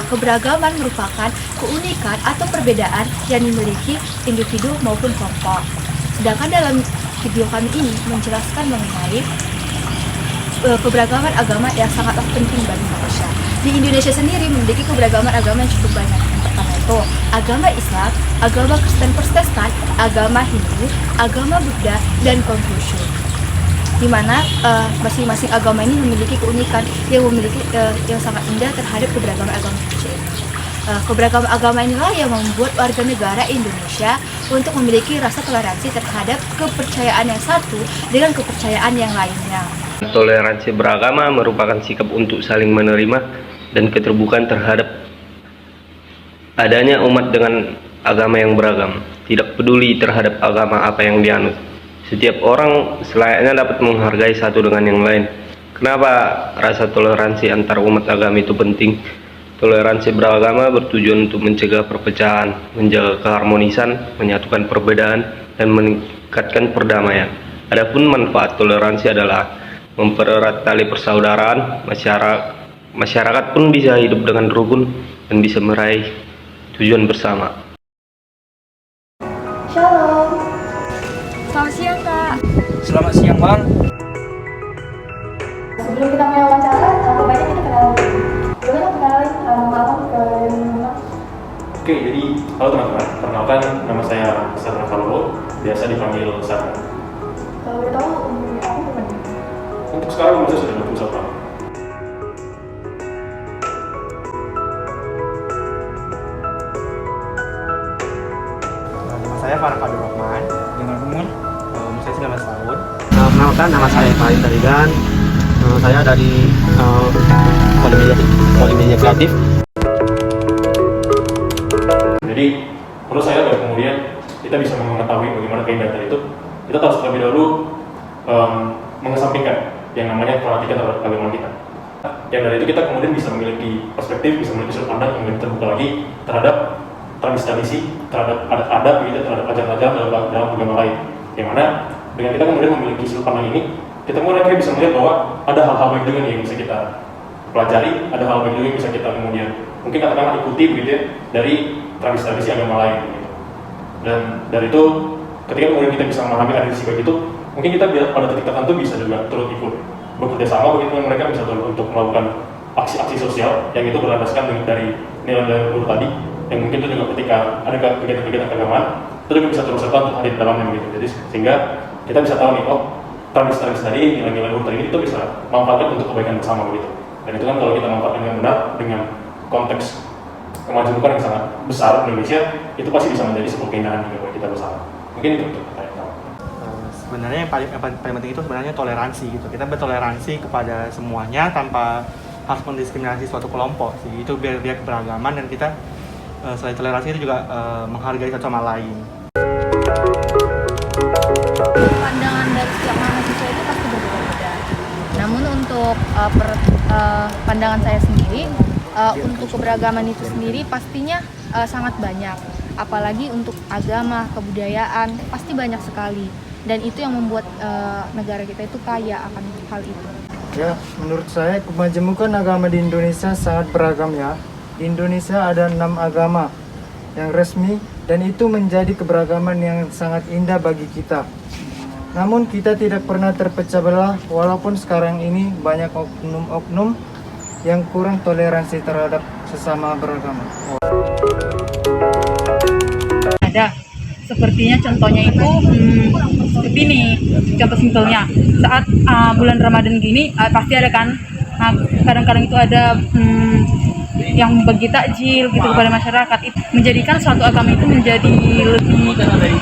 keberagaman merupakan keunikan atau perbedaan yang dimiliki individu maupun kelompok. Sedangkan dalam video kami ini menjelaskan mengenai keberagaman agama yang sangatlah penting bagi manusia. Di Indonesia sendiri memiliki keberagaman agama yang cukup banyak. Yang pertama itu agama Islam, agama Kristen Protestan, agama Hindu, agama Buddha, dan Konfusius. Di mana masing-masing agama ini memiliki keunikan yang sangat indah terhadap keberagaman agama manusia. Keberagaman agama inilah yang membuat warga negara Indonesia untuk memiliki rasa toleransi terhadap kepercayaan yang satu dengan kepercayaan yang lainnya. Toleransi beragama merupakan sikap untuk saling menerima dan keterbukaan terhadap adanya umat dengan agama yang beragam, tidak peduli terhadap agama apa yang dianut. Setiap orang selayaknya dapat menghargai satu dengan yang lain. Kenapa rasa toleransi antar umat agama itu penting? Toleransi beragama bertujuan untuk mencegah perpecahan, menjaga keharmonisan, menyatukan perbedaan, dan meningkatkan perdamaian. Adapun manfaat toleransi adalah mempererat tali persaudaraan, masyarakat pun bisa hidup dengan rukun dan bisa meraih tujuan bersama. Shalom. Selamat siang, Kak. Selamat siang, Bang. Sebelum kita mulai wawancara, baiknya kita kenalan dulu. Bagaimana kenalin nama ke Yunus? Oke, jadi halo teman-teman, perkenalkan nama saya Sarna Kalolo, biasa dipanggil Sarna. Kalau boleh tahu, aku berapa? Untuk sekarang umur saya sudah 21 tahun. Nama saya Farah Fadur Rahman, dengan umur saya 19 tahun. Perkenalkan, nama saya Farid Darigan. Saya dari Polimedia Kreatif. Jadi menurut saya dari kemudian kita bisa mengetahui bagaimana keindahan itu, kita harus terlebih dahulu mengesampingkan yang namanya perhatikan terhadap agama kita. Yang dari itu kita kemudian bisa memiliki perspektif, bisa memiliki sudut pandang yang lebih terbuka lagi terhadap tradisi-tradisi, terhadap adat-adat, gitu, terhadap ajaran-ajaran dalam agama lain. Yang mana dengan kita kemudian memiliki sudut pandang ini, kita kemudian bisa melihat bahwa ada hal-hal baik juga yang bisa kita pelajari, ada hal baik juga yang bisa kita kemudian mungkin katakanlah ikuti begitu ya, dari tradisi-tradisi agama lain gitu. Dan dari itu ketika kemudian kita bisa memahami tradisi baik itu, mungkin kita pada titik tertentu bisa juga turut ikut bekerja sama begitu dengan mereka, bisa untuk melakukan aksi-aksi sosial yang itu berlandaskan dari nilai-nilai luhur tadi, yang mungkin itu juga ketika ada kegiatan-kegiatan keagamaan itu juga bisa terus serta untuk hadir di dalamnya begitu. Jadi sehingga kita bisa tahu nih, oh tradisi-tradisi tadi, nilai-nilai luhur tadi itu bisa manfaatkan untuk kebaikan bersama begitu. Dan itu kan kalau kita manfaatkan dengan benar dengan konteks kemajuan yang sangat besar di Indonesia, itu pasti bisa menjadi sebuah keindahan juga bagi kita bersama. Mungkin itu untuk saya. Sebenarnya yang paling penting itu sebenarnya toleransi gitu. Kita bertoleransi kepada semuanya tanpa harus mendiskriminasi suatu kelompok sih. Itu biar keberagaman, dan kita selain toleransi itu juga menghargai satu sama lain. Pandangan dari setiap mahasiswa itu pasti berbeda-beda. Namun untuk pandangan saya sendiri, untuk keberagaman itu sendiri pastinya sangat banyak. Apalagi untuk agama, kebudayaan, pasti banyak sekali. Dan itu yang membuat negara kita itu kaya akan hal itu. Ya, menurut saya kemajemukan agama di Indonesia sangat beragam ya. Di Indonesia ada 6 agama yang resmi, dan itu menjadi keberagaman yang sangat indah bagi kita. Namun kita tidak pernah terpecah belah, walaupun sekarang ini banyak oknum-oknum yang kurang toleransi terhadap sesama beragama. Ada, sepertinya contohnya itu seperti ini, contoh simpelnya saat bulan Ramadan gini pasti ada kan, kadang-kadang itu ada yang bagi takjil gitu kepada masyarakat. Itu menjadikan suatu agama itu menjadi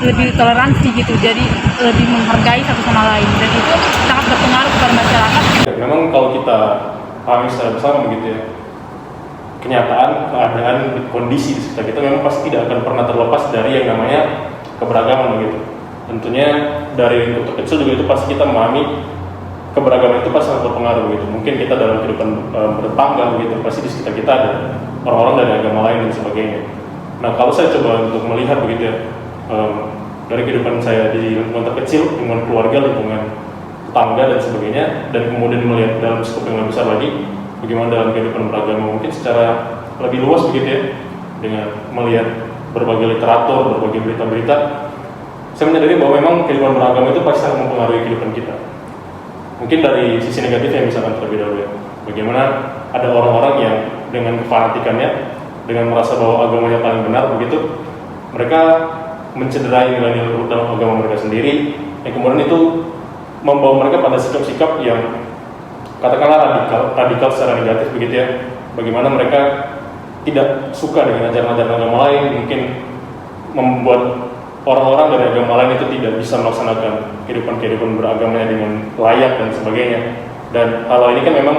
lebih toleransi gitu, jadi lebih menghargai satu sama lain, dan itu sangat berpengaruh kepada masyarakat. Memang kalau kita pahami secara bersama begitu ya, kenyataan, keadaan, kondisi di sekitar kita memang pasti tidak akan pernah terlepas dari yang namanya keberagaman begitu. Tentunya dari lingkup terkecil juga itu pasti kita memahami keberagaman itu pasti sangat berpengaruh begitu. Mungkin kita dalam kehidupan bertetangga begitu, pasti di sekitar kita ada orang-orang dari agama lain dan sebagainya. Nah, kalau saya coba untuk melihat begitu ya, dari kehidupan saya di lingkungan terkecil, lingkungan keluarga, lingkungan tetangga dan sebagainya, dan kemudian melihat dalam skop yang lebih besar lagi bagaimana dalam kehidupan beragama, mungkin secara lebih luas begitu ya, dengan melihat berbagai literatur, berbagai berita-berita, saya menyadari bahwa memang kehidupan beragama itu pasti sangat mempengaruhi kehidupan kita. Mungkin dari sisi negatifnya misalkan terlebih dahulu ya, bagaimana ada orang-orang yang dengan kefanatikannya, dengan merasa bahwa agamanya paling benar begitu, mereka mencederai nilai-nilai luhur dalam agama mereka sendiri, yang kemudian itu membawa mereka pada sikap-sikap yang katakanlah radikal secara negatif begitu ya. Bagaimana mereka tidak suka dengan ajaran-ajaran agama lain, mungkin membuat orang-orang dari agama lain itu tidak bisa melaksanakan kehidupan beragamanya dengan layak dan sebagainya. Dan hal ini kan memang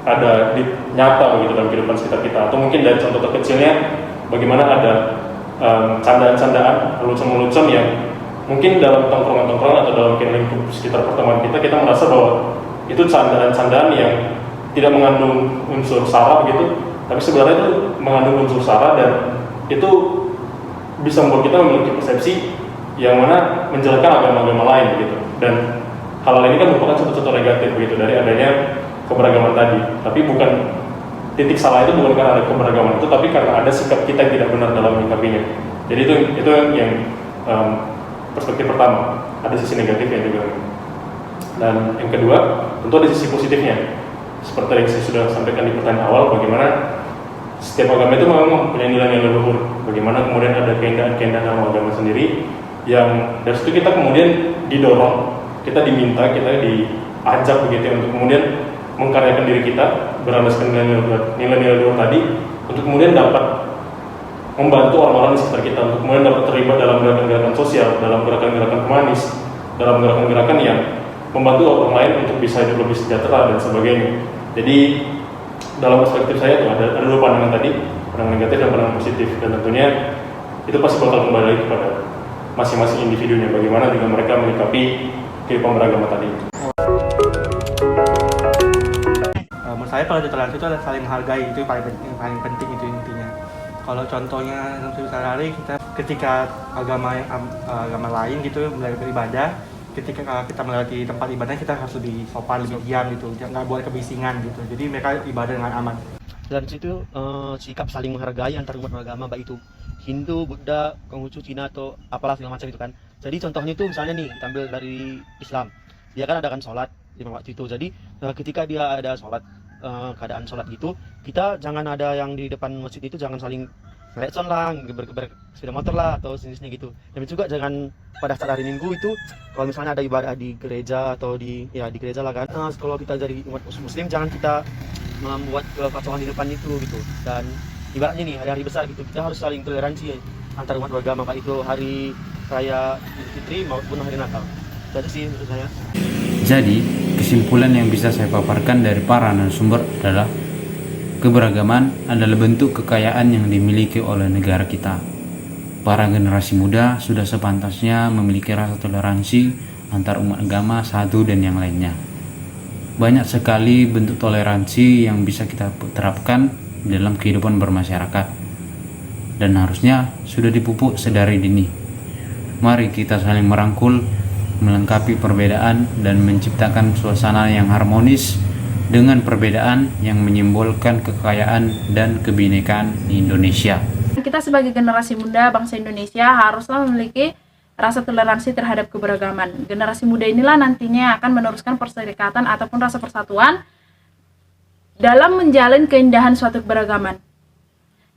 ada di nyata begitu dalam kehidupan sekitar kita. Atau mungkin dari contoh terkecilnya, bagaimana ada candaan-candaan, lelucon-lelucon yang mungkin dalam tongkrongan-tongkrongan atau dalam lingkup sekitar pertemanan kita merasa bahwa itu candaan-candaan yang tidak mengandung unsur sara begitu, tapi sebenarnya itu mengandung unsur sara dan itu bisa membuat kita memiliki persepsi yang mana menjelekkan agama-agama lain begitu. Dan hal ini kan merupakan satu contoh negatif begitu dari adanya keberagaman tadi. Tapi bukan titik salah itu bukan karena ada keberagaman itu, tapi karena ada sikap kita yang tidak benar dalam menyikapinya. Jadi itu yang perspektif pertama, ada sisi negatifnya juga. Dan yang kedua, tentu ada sisi positifnya. Seperti yang saya sudah sampaikan di pertanyaan awal, bagaimana setiap agama itu memang mempunyai nilai-nilai luhur. Bagaimana kemudian ada keindahan-keindahan dalam agama sendiri, yang dari situ kita kemudian didorong, kita diminta, kita diajak begitu ya, untuk kemudian mengkaryakan diri kita berlandaskan nilai-nilai luhur tadi, untuk kemudian dapat membantu orang-orang di sekitar kita, untuk kemudian dapat terlibat dalam gerakan-gerakan sosial, dalam gerakan-gerakan humanis, dalam gerakan-gerakan yang membantu orang lain untuk bisa hidup lebih sejahtera dan sebagainya. Jadi dalam perspektif saya tuh ada dua pandangan tadi, pandangan negatif dan pandangan positif, dan tentunya itu pasti bakal kembali lagi kepada masing-masing individunya, bagaimana juga mereka menyikapi kehidupan beragama tadi. Menurut saya kalau toleransi itu adalah saling menghargai, itu yang paling penting itu intinya. Kalau contohnya sehari-hari kita ketika agama lain gitu mulai beribadah, ketika kita melewati tempat ibadah kita harus lebih sopan, lebih diam gitu, nggak boleh kebisingan gitu. Jadi mereka ibadah dengan aman. Dan situ sikap saling menghargai antar umat beragama, baik itu Hindu, Buddha, Konghucu, Cina atau apalah segala macam itu kan. Jadi contohnya itu misalnya nih, ambil dari Islam, dia kan adakan sholat 5 waktu itu. Jadi ketika dia ada sholat, keadaan sholat gitu, kita jangan ada yang di depan masjid itu jangan saling klakson lah, geber-geber sepeda motor lah atau jenisnya gitu. Dan juga jangan pada saat hari Minggu itu kalau misalnya ada ibadah di gereja atau di gereja lah kan, kalau kita dari umat muslim jangan kita membuat kekacauan di depan itu gitu. Dan ibaratnya nih hari-hari besar gitu, kita harus saling toleransi antar umat beragama, baik itu hari raya Idul Fitri maupun hari Natal. Itu sih menurut saya. Jadi kesimpulan yang bisa saya paparkan dari para narasumber adalah keberagaman adalah bentuk kekayaan yang dimiliki oleh negara kita. Para generasi muda sudah sepantasnya memiliki rasa toleransi antar umat agama satu dan yang lainnya. Banyak sekali bentuk toleransi yang bisa kita terapkan dalam kehidupan bermasyarakat, dan harusnya sudah dipupuk sedari dini. Mari kita saling merangkul, melengkapi perbedaan, dan menciptakan suasana yang harmonis dengan perbedaan yang menyimbolkan kekayaan dan kebinekaan Indonesia. Kita sebagai generasi muda bangsa Indonesia haruslah memiliki rasa toleransi terhadap keberagaman. Generasi muda inilah nantinya akan meneruskan perserikatan ataupun rasa persatuan dalam menjalin keindahan suatu keberagaman.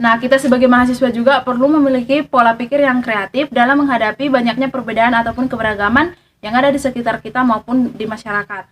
Nah, kita sebagai mahasiswa juga perlu memiliki pola pikir yang kreatif dalam menghadapi banyaknya perbedaan ataupun keberagaman yang ada di sekitar kita maupun di masyarakat.